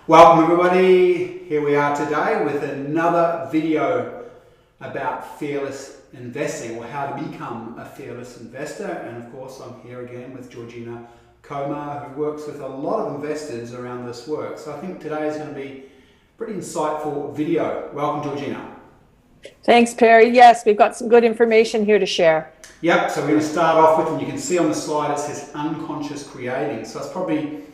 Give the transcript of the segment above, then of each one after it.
Welcome everybody, here we are today with another video about fearless investing, or how to become a fearless investor. And of course I'm here again with Georgina Comar, who works with a lot of investors around this work. So I think today is going to be a pretty insightful video. Welcome Georgina. Thanks Perry. Yes, we've got some good information here to share. Yep, so we're going to start off with, and you can see on the slide it says unconscious creating. So it's probably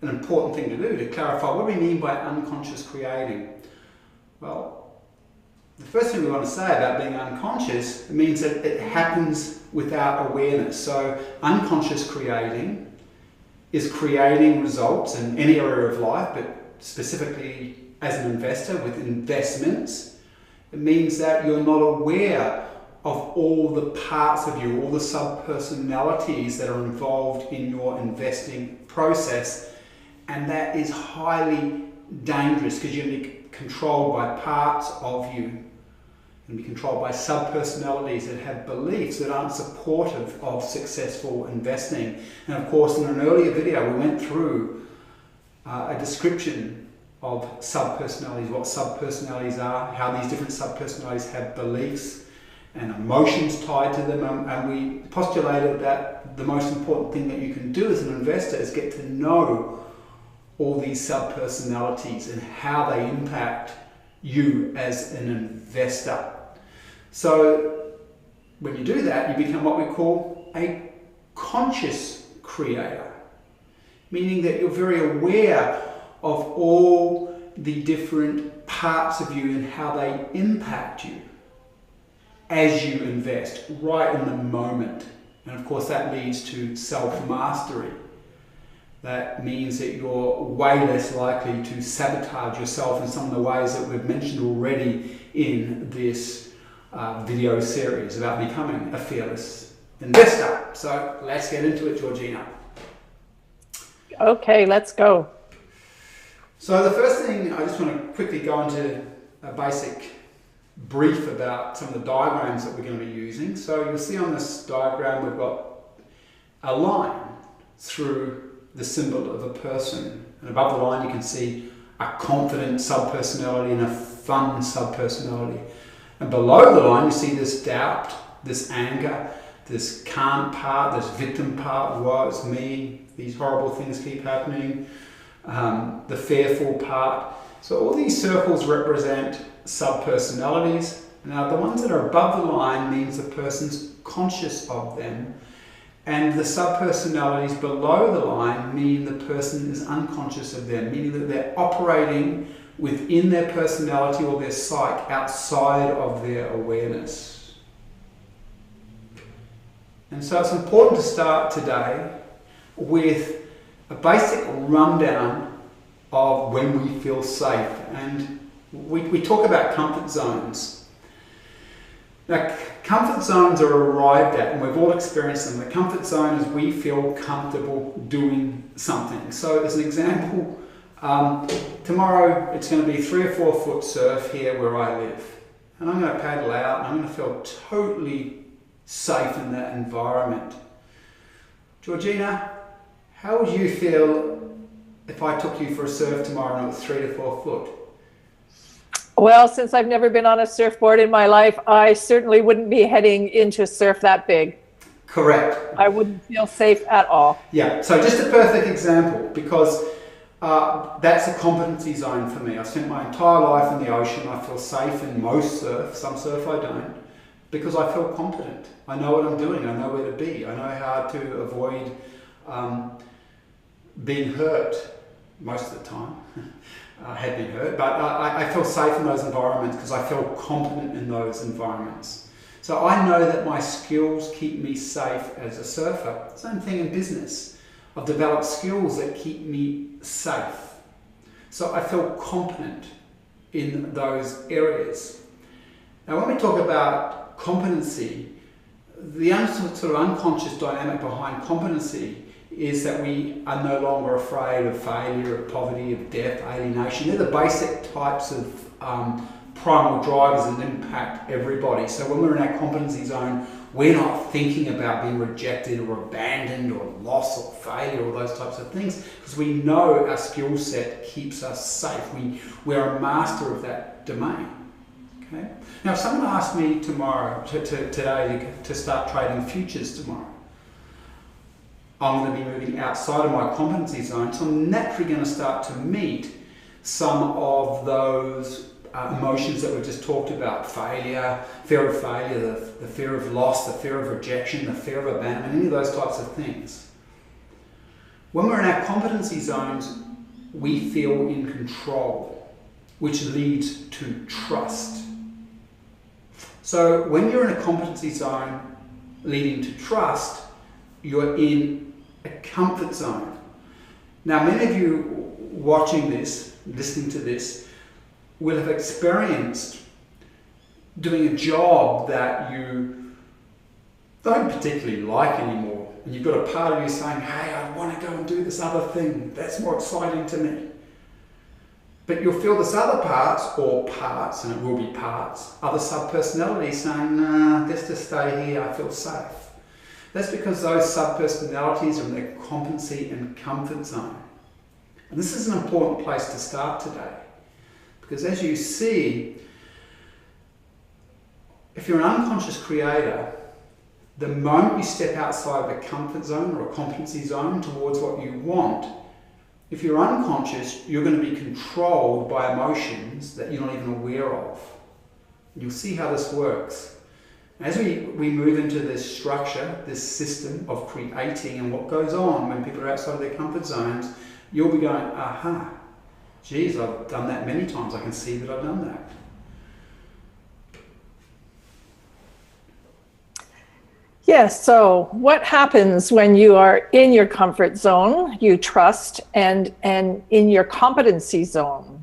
an important thing to do, to clarify what do we mean by unconscious creating. Well, the first thing we want to say about being unconscious, it means that it happens without awareness. So unconscious creating is creating results in any area of life, but specifically as an investor with investments. It means that you're not aware of all the parts of you, all the sub-personalities that are involved in your investing process. And that is highly dangerous because you're going to be controlled by parts of you. You're going to be controlled by sub-personalities that have beliefs that aren't supportive of successful investing. And of course, in an earlier video, we went through a description of sub-personalities, what sub-personalities are, how these different sub-personalities have beliefs and emotions tied to them. And we postulated that the most important thing that you can do as an investor is get to know all these sub-personalities and how they impact you as an investor. So when you do that, you become what we call a conscious creator, meaning that you're very aware of all the different parts of you and how they impact you as you invest right in the moment. And of course that leads to self-mastery. That means that you're way less likely to sabotage yourself in some of the ways that we've mentioned already in this video series about becoming a fearless investor. So let's get into it, Georgina. Okay, let's go. So the first thing, I just want to quickly go into a basic brief about some of the diagrams that we're going to be using. So you'll see on this diagram we've got a line through the symbol of a person, and above the line you can see a confident sub-personality and a fun sub-personality, and below the line you see this doubt, this anger, this can't part, this victim part, woe it's me, these horrible things keep happening, the fearful part. So all these circles represent sub-personalities. Now the ones that are above the line means the person's conscious of them, and the sub-personalities below the line mean the person is unconscious of them, meaning that they're operating within their personality or their psyche outside of their awareness. And so it's important to start today with a basic rundown of when we feel safe. And we talk about comfort zones. Now, comfort zones are arrived at, and we've all experienced them. The comfort zone is we feel comfortable doing something. So as an example, tomorrow it's going to be 3 or 4 foot surf here where I live. And I'm going to paddle out and I'm going to feel totally safe in that environment. Georgina, how would you feel if I took you for a surf tomorrow and it was 3 to 4 foot? Well, since I've never been on a surfboard in my life, I certainly wouldn't be heading into a surf that big. Correct. I wouldn't feel safe at all. Yeah, so just a perfect example, because that's a competency zone for me. I spent my entire life in the ocean. I feel safe in most surf, some surf I don't, because I feel competent. I know what I'm doing, I know where to be, I know how to avoid being hurt most of the time. I had been hurt, but I feel safe in those environments because I feel competent in those environments. So I know that my skills keep me safe as a surfer. Same thing in business. I've developed skills that keep me safe. So I feel competent in those areas. Now when we talk about competency, the sort of unconscious dynamic behind competency is that we are no longer afraid of failure, of poverty, of death, alienation. They're the basic types of primal drivers that impact everybody. So when we're in our competency zone, we're not thinking about being rejected or abandoned or loss or failure or those types of things, because we know our skill set keeps us safe. We're a master of that domain. Okay? Now, if someone asked me today to start trading futures tomorrow, I'm going to be moving outside of my competency zone, so I'm naturally going to start to meet some of those emotions that we've just talked about: failure, fear of failure, the fear of loss, the fear of rejection, the fear of abandonment, any of those types of things. When we're in our competency zones, we feel in control, which leads to trust. So when you're in a competency zone leading to trust, you're in a comfort zone. Now, many of you watching this, listening to this, will have experienced doing a job that you don't particularly like anymore. And you've got a part of you saying, hey, I want to go and do this other thing. That's more exciting to me. But you'll feel this other parts, and it will be parts, other subpersonalities saying, nah, let's just stay here, I feel safe. That's because those subpersonalities are in their competency and comfort zone. And this is an important place to start today. Because as you see, if you're an unconscious creator, the moment you step outside of a comfort zone or a competency zone towards what you want, if you're unconscious, you're going to be controlled by emotions that you're not even aware of. And you'll see how this works. As we move into this structure, this system of creating and what goes on when people are outside of their comfort zones, you'll be going, aha, geez, I've done that many times. I can see that I've done that. Yes, so what happens when you are in your comfort zone, you trust, and in your competency zone?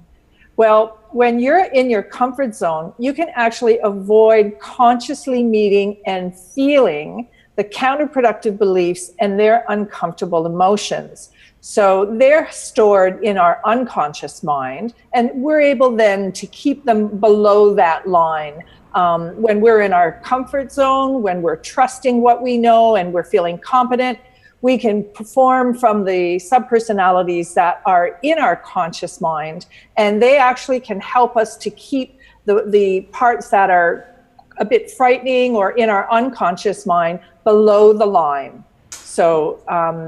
Well, when you're in your comfort zone, you can actually avoid consciously meeting and feeling the counterproductive beliefs and their uncomfortable emotions. So they're stored in our unconscious mind, and we're able then to keep them below that line. When we're in our comfort zone, when we're trusting what we know and we're feeling competent, we can perform from the subpersonalities that are in our conscious mind, and they actually can help us to keep the parts that are a bit frightening or in our unconscious mind below the line. So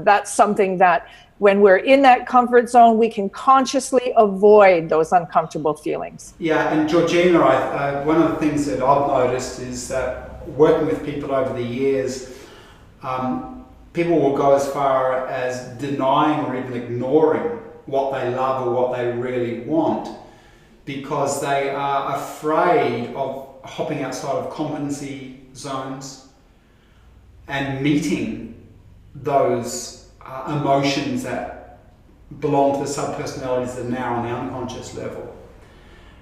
that's something that when we're in that comfort zone, we can consciously avoid those uncomfortable feelings. Yeah, and Georgina, one of the things that I've noticed is that working with people over the years, people will go as far as denying or even ignoring what they love or what they really want because they are afraid of hopping outside of competency zones and meeting those emotions that belong to the subpersonalities that are now on the unconscious level.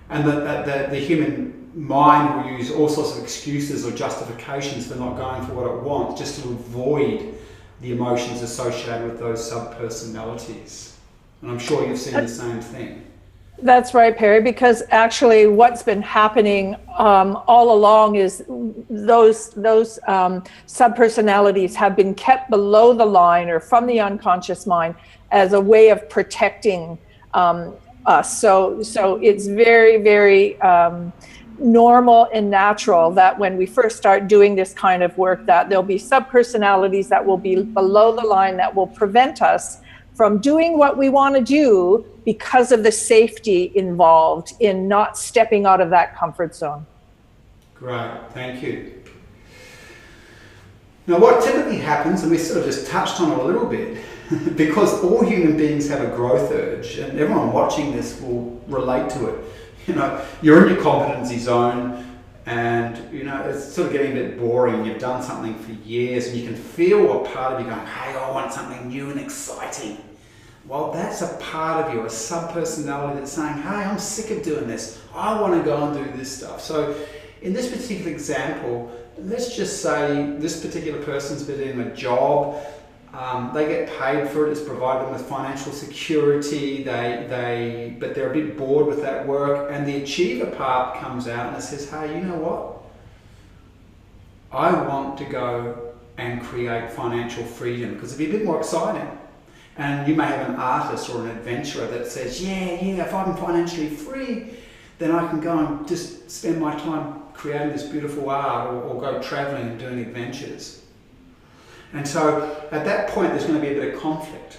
And that the human mind will use all sorts of excuses or justifications for not going for what it wants, just to avoid the emotions associated with those subpersonalities. And I'm sure you've seen the same thing. That's right, Perry, because actually what's been happening all along is those subpersonalities have been kept below the line or from the unconscious mind as a way of protecting us. So it's very, very normal and natural that when we first start doing this kind of work, that there'll be subpersonalities that will be below the line that will prevent us from doing what we want to do because of the safety involved in not stepping out of that comfort zone. Great, thank you. Now what typically happens, and we sort of just touched on it a little bit, because all human beings have a growth urge, and everyone watching this will relate to it. You know, you're in your competency zone and, you know, it's sort of getting a bit boring. You've done something for years and you can feel a part of you going, hey, I want something new and exciting. Well, that's a part of you, a subpersonality that's saying, hey, I'm sick of doing this. I want to go and do this stuff. So in this particular example, let's just say this particular person's been in a job They get paid for it. It's provided them with financial security. But they're a bit bored with that work. And the achiever part comes out and it says, hey, you know what? I want to go and create financial freedom because it'd be a bit more exciting. And you may have an artist or an adventurer that says, yeah, if I'm financially free, then I can go and just spend my time creating this beautiful art or go traveling and doing adventures. And so at that point, there's going to be a bit of conflict.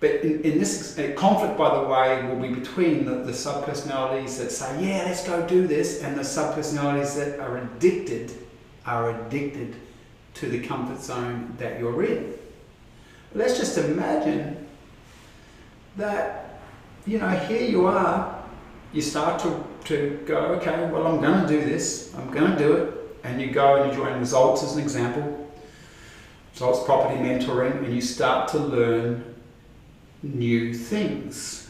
But in this conflict, by the way, will be between the sub-personalities that say, yeah, let's go do this, and the sub-personalities that are addicted to the comfort zone that you're in. Let's just imagine that, here you are, you start to go, okay, well, I'm going to do this, I'm going to do it, and you go and you join Results as an example, Results Property Mentoring, and you start to learn new things.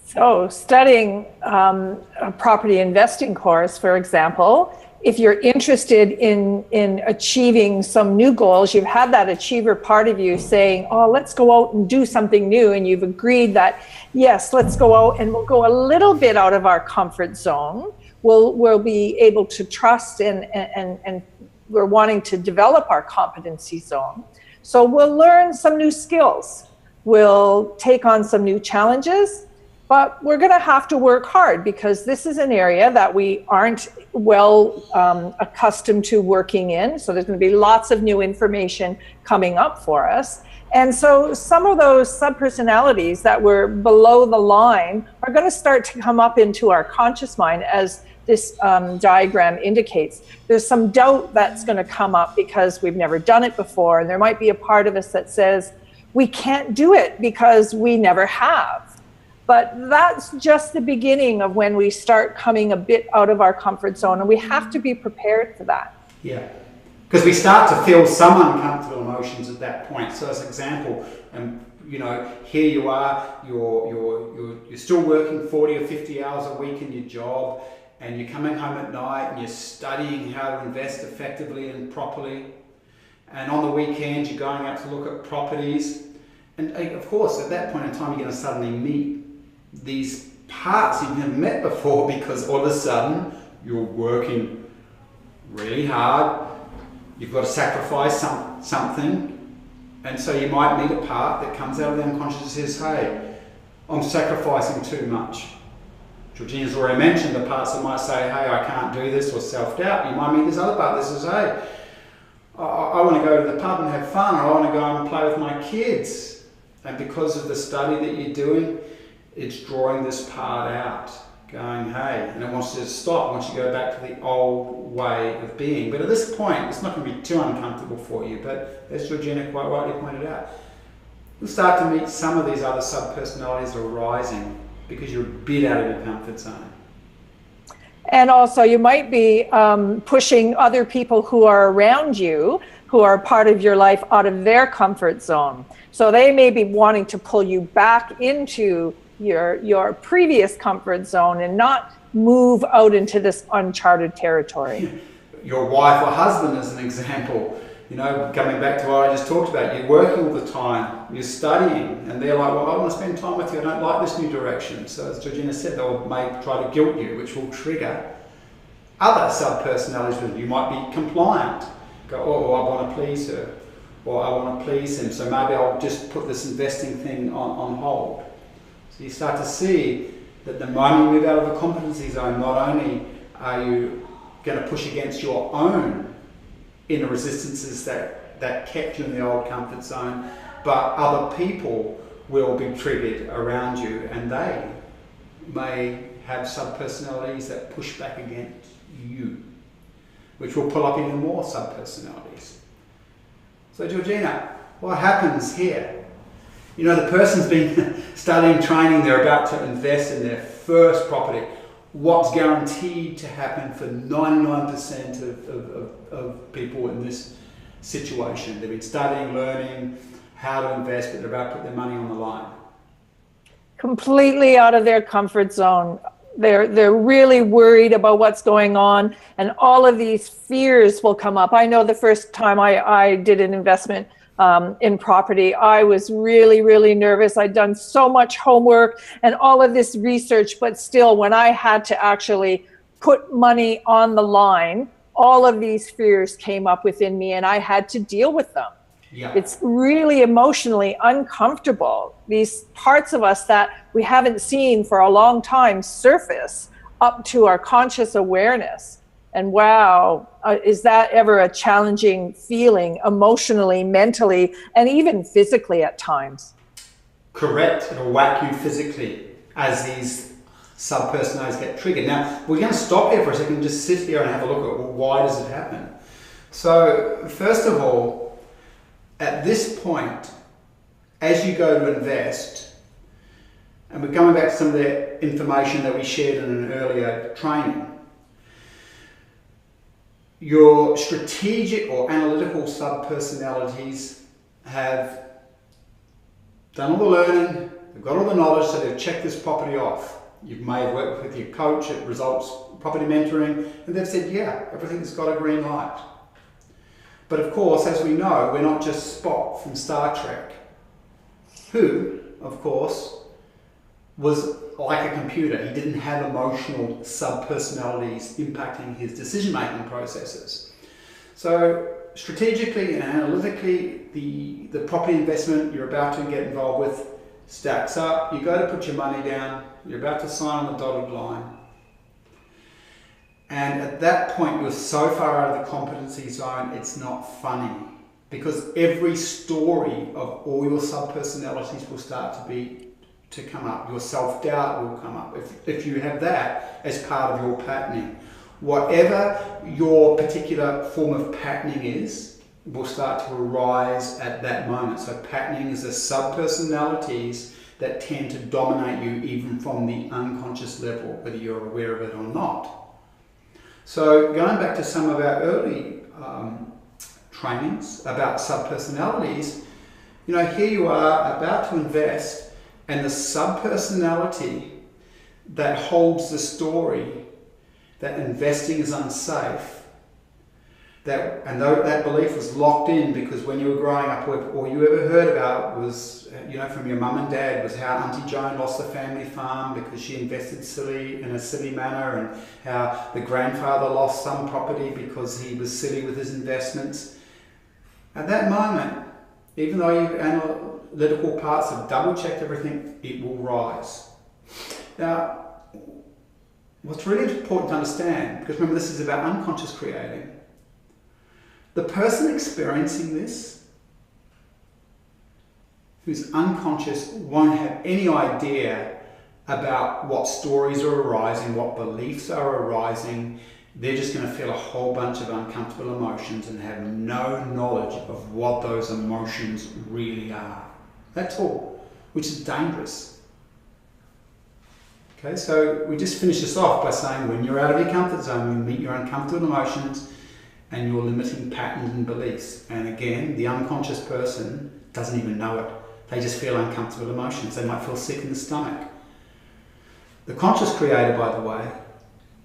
So studying a property investing course, for example, if you're interested in achieving some new goals, you've had that achiever part of you saying, oh, let's go out and do something new. And you've agreed that, yes, let's go out and we'll go a little bit out of our comfort zone. We'll be able to trust and we're wanting to develop our competency zone. So we'll learn some new skills. We'll take on some new challenges. But we're going to have to work hard because this is an area that we aren't well accustomed to working in. So there's going to be lots of new information coming up for us. And so some of those subpersonalities that were below the line are going to start to come up into our conscious mind, as this diagram indicates. There's some doubt that's going to come up because we've never done it before. And there might be a part of us that says, we can't do it because we never have. But that's just the beginning of when we start coming a bit out of our comfort zone, and we have to be prepared for that. Yeah, because we start to feel some uncomfortable emotions at that point. So as an example, here you are, you're still working 40 or 50 hours a week in your job, and you're coming home at night and you're studying how to invest effectively and properly. And on the weekends, you're going out to look at properties. And of course, at that point in time, you're going to suddenly meet these parts you've never met before, because all of a sudden you're working really hard, you've got to sacrifice something, and so you might meet a part that comes out of the unconscious and says, hey, I'm sacrificing too much. Georgina's already mentioned the parts that might say, hey, I can't do this, or self-doubt. You might meet this other part that says, hey, I want to go to the pub and have fun, or I want to go and play with my kids. And because of the study that you're doing, it's drawing this part out, going, hey, and it wants to stop, it wants to go back to the old way of being. But at this point, it's not going to be too uncomfortable for you, but as Georgina quite rightly pointed out, you'll start to meet some of these other sub-personalities arising because you're a bit out of your comfort zone. And also you might be pushing other people who are around you, who are part of your life, out of their comfort zone. So they may be wanting to pull you back into your previous comfort zone and not move out into this uncharted territory. Your wife or husband, as an example, coming back to what I just talked about, you're working all the time, you're studying, and they're like, well, I want to spend time with you, I don't like this new direction. So as Georgina said, may try to guilt you, which will trigger other sub-personalities. You might be compliant, go, oh, I want to please her, or I want to please him, so maybe I'll just put this investing thing on hold. So you start to see that the moment you move out of the competency zone, not only are you going to push against your own inner resistances that kept you in the old comfort zone, but other people will be triggered around you, and they may have sub-personalities that push back against you, which will pull up even more sub-personalities. So Georgina, what happens here? The person's been studying, training, they're about to invest in their first property. What's guaranteed to happen for 99% of people in this situation? They've been studying, learning how to invest, but they're about to put their money on the line. Completely out of their comfort zone. They're really worried about what's going on, and all of these fears will come up. I know the first time I did an investment in property, I was really, really nervous. I'd done so much homework and all of this research, but still, when I had to actually put money on the line, all of these fears came up within me, and I had to deal with them. Yeah. It's really emotionally uncomfortable. These parts of us that we haven't seen for a long time surface up to our conscious awareness. And wow, is that ever a challenging feeling emotionally, mentally, and even physically at times? Correct. It'll whack you physically as these sub-personalities get triggered. Now, we're going to stop here for a second and just sit here and have a look at, well, why does it happen? So, first of all, at this point, as you go to invest, and we're coming back to some of the information that we shared in an earlier training, your strategic or analytical sub-personalities have done all the learning, they've got all the knowledge, so they've checked this property off. You may have worked with your coach at Results Property Mentoring, and they've said, yeah, everything's got a green light. But of course, as we know, we're not just Spock from Star Trek, who, of course, was like a computer. He didn't have emotional sub-personalities impacting his decision-making processes. So strategically and analytically, the property investment you're about to get involved with stacks up. You go to put your money down, you're about to sign on the dotted line. And at that point, you're so far out of the competency zone, it's not funny. Because every story of all your sub-personalities will start to come up. Your self-doubt will come up. If you have that as part of your patterning. Whatever your particular form of patterning is, will start to arise at that moment. So patterning is the sub-personalities that tend to dominate you even from the unconscious level, whether you're aware of it or not. So going back to some of our early trainings about sub-personalities, you know, here you are about to invest, and the sub-personality that holds the story that investing is unsafe, that belief was locked in because when you were growing up, all you ever heard about was, you know, from your mum and dad, was how Auntie Joan lost the family farm because she invested in a silly manner, and how the grandfather lost some property because he was silly with his investments. At that moment, even though your analytical parts have double-checked everything, it will rise. Now, what's really important to understand, because remember this is about unconscious creating, the person experiencing this, who's unconscious, won't have any idea about what stories are arising, what beliefs are arising. They're just going to feel a whole bunch of uncomfortable emotions and have no knowledge of what those emotions really are. That's all, which is dangerous. Okay, so we just finish this off by saying when you're out of your comfort zone, you meet your uncomfortable emotions and your limiting patterns and beliefs. And again, the unconscious person doesn't even know it. They just feel uncomfortable emotions. They might feel sick in the stomach. The conscious creator, by the way,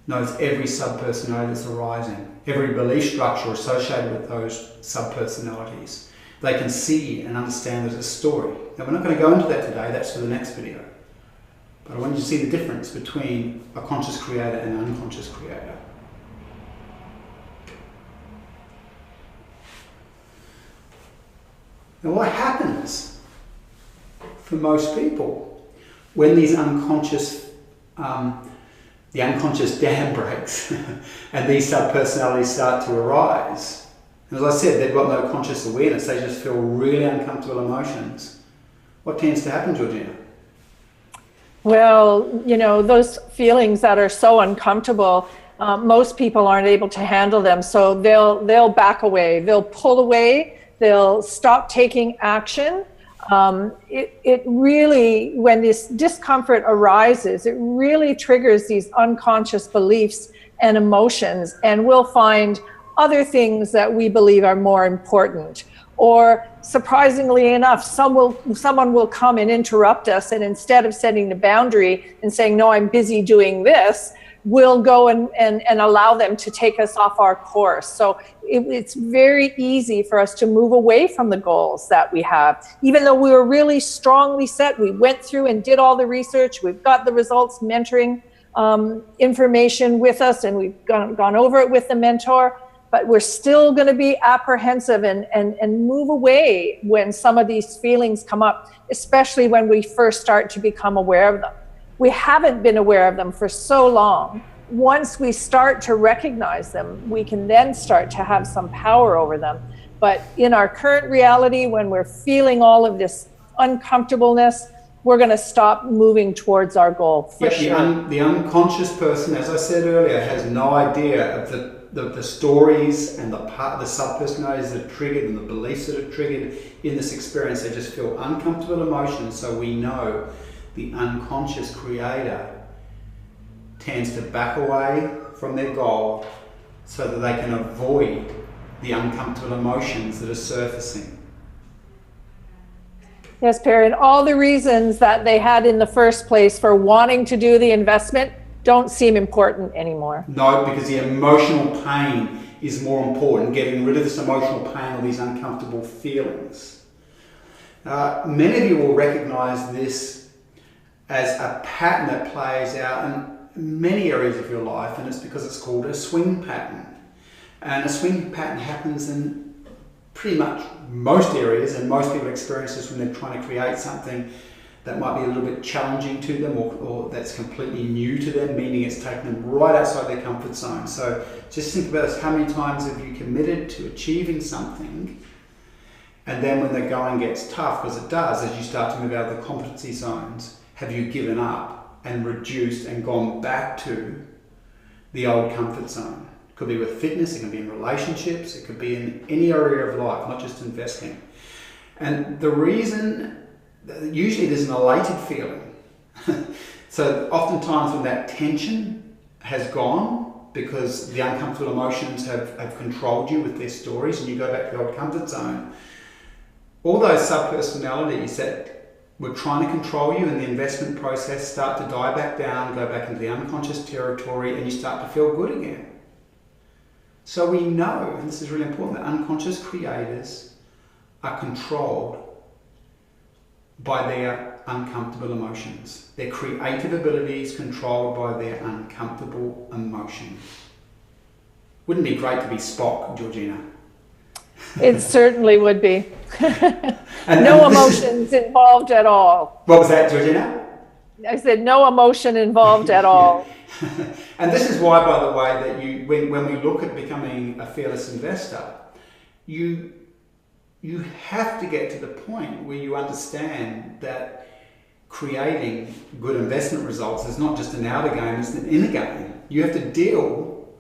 knows every sub-personality that's arising, every belief structure associated with those sub-personalities. They can see and understand there's a story. Now, we're not going to go into that today, that's for the next video. But I want you to see the difference between a conscious creator and an unconscious creator. Now, what happens for most people when these unconscious, the unconscious dam breaks and these sub-personalities start to arise? And as I said, they've got no conscious awareness, they just feel really uncomfortable emotions. What tends to happen, Georgina? Well, you know, those feelings that are so uncomfortable, most people aren't able to handle them, so they'll back away, they'll pull away, they'll stop taking action. It really, when this discomfort arises, it really triggers these unconscious beliefs and emotions, and we'll find other things that we believe are more important. Or surprisingly enough, someone will come and interrupt us, and instead of setting the boundary and saying, no, I'm busy doing this, we'll go and allow them to take us off our course. So it's very easy for us to move away from the goals that we have. Even though we were really strongly set, we went through and did all the research, we've got the results mentoring information with us, and we've gone over it with the mentor, but we're still going to be apprehensive and move away when some of these feelings come up, especially when we first start to become aware of them. We haven't been aware of them for so long. Once we start to recognize them, we can then start to have some power over them. But in our current reality, when we're feeling all of this uncomfortableness, we're going to stop moving towards our goal for sure. The unconscious person, as I said earlier, has no idea of the stories and the sub-personalities that are triggered and the beliefs that are triggered in this experience. They just feel uncomfortable emotions. So we know the unconscious creator tends to back away from their goal so that they can avoid the uncomfortable emotions that are surfacing. Yes, Perry, and all the reasons that they had in the first place for wanting to do the investment don't seem important anymore. No, because the emotional pain is more important, getting rid of this emotional pain or these uncomfortable feelings. Many of you will recognize this as a pattern that plays out in many areas of your life, and it's because it's called a swing pattern. And a swing pattern happens in pretty much most areas, and most people experience this when they're trying to create something that might be a little bit challenging to them, or that's completely new to them, meaning it's taken them right outside their comfort zone. So just think about this: how many times have you committed to achieving something, and then when the going gets tough, because it does, as you start to move out of the competency zones, have you given up and reduced and gone back to the old comfort zone? It could be with fitness, it can be in relationships, it could be in any area of life, not just investing. And the reason, usually there's an elated feeling. So oftentimes when that tension has gone, because the uncomfortable emotions have controlled you with their stories, and you go back to the old comfort zone, all those sub-personalities that were trying to control you in the investment process start to die back down, go back into the unconscious territory, and you start to feel good again. So we know, and this is really important, that unconscious creators are controlled by their uncomfortable emotions. Their creative ability is controlled by their uncomfortable emotions. Wouldn't it be great to be Spock, Georgina? It certainly would be. No emotions involved at all. What was that, Georgina? I said no emotion involved at all. And this is why, by the way, that when we look at becoming a fearless investor, you have to get to the point where you understand that creating good investment results is not just an outer game, it's an inner game. You have to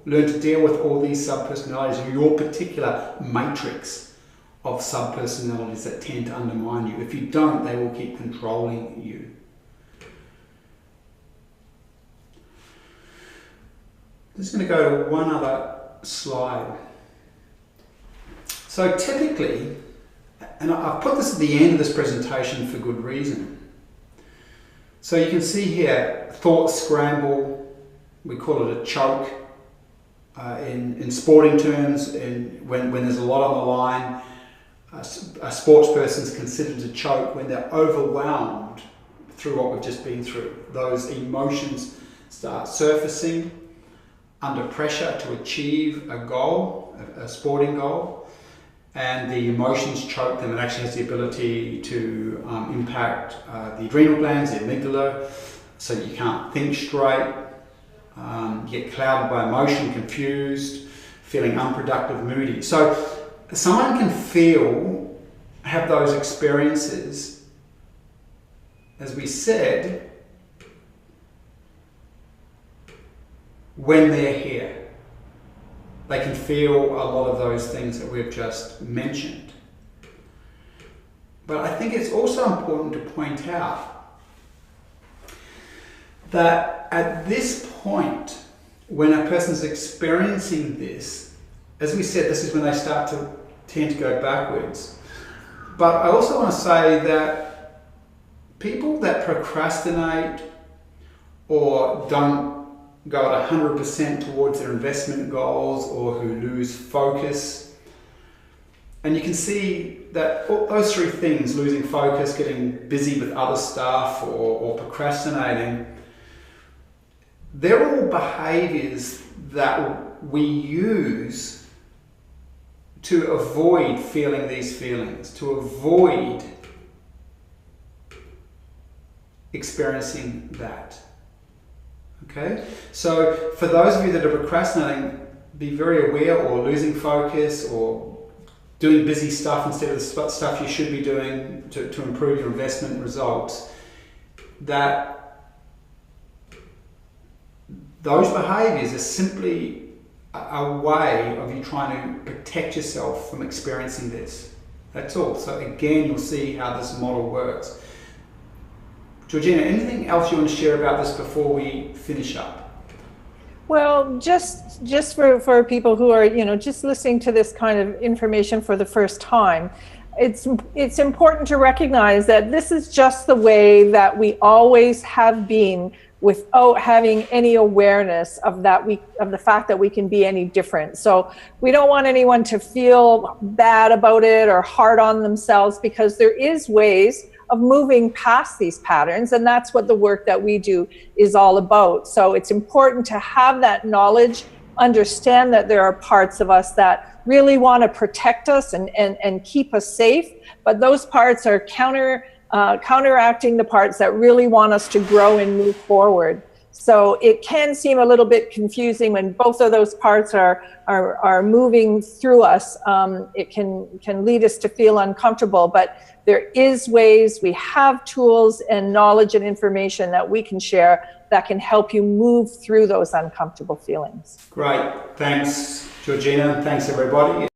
learn to deal with all these sub-personalities in your particular matrix of sub-personalities that tend to undermine you. If you don't, they will keep controlling you. I'm just going to go to one other slide. So typically, and I've put this at the end of this presentation for good reason. So you can see here, thoughts scramble, we call it a choke. In sporting terms, when there's a lot on the line, a sports person is considered to choke when they're overwhelmed through what we've just been through. Those emotions start surfacing under pressure to achieve a goal, a sporting goal, and the emotions choke them. It actually has the ability to impact the adrenal glands, the amygdala, so that you can't think straight. You get clouded by emotion, confused, feeling unproductive, moody. So someone can have those experiences, as we said, when they're here. They can feel a lot of those things that we've just mentioned. But I think it's also important to point out that at this point, when a person's experiencing this, as we said, this is when they start to tend to go backwards. But I also want to say that people that procrastinate or don't go at 100% towards their investment goals, or who lose focus, and you can see that those three things, losing focus, getting busy with other stuff, or procrastinating, they're all behaviors that we use to avoid feeling these feelings, to avoid experiencing that. Okay? So for those of you that are procrastinating, be very aware, or losing focus, or doing busy stuff instead of the stuff you should be doing to improve your investment results, that those behaviors are simply a way of you trying to protect yourself from experiencing this. That's all. So again, you'll see how this model works. Georgina, anything else you want to share about this before we finish up? Well, just for people who are, just listening to this kind of information for the first time, it's important to recognize that this is just the way that we always have been, without having any awareness of the fact that we can be any different. So we don't want anyone to feel bad about it or hard on themselves, because there is ways of moving past these patterns, and that's what the work that we do is all about. So it's important to have that knowledge, understand that there are parts of us that really want to protect us and keep us safe, but those parts are counteracting the parts that really want us to grow and move forward. So it can seem a little bit confusing when both of those parts are moving through us. It can lead us to feel uncomfortable, but there is ways, we have tools and knowledge and information that we can share that can help you move through those uncomfortable feelings. Great, thanks Georgina, and thanks everybody.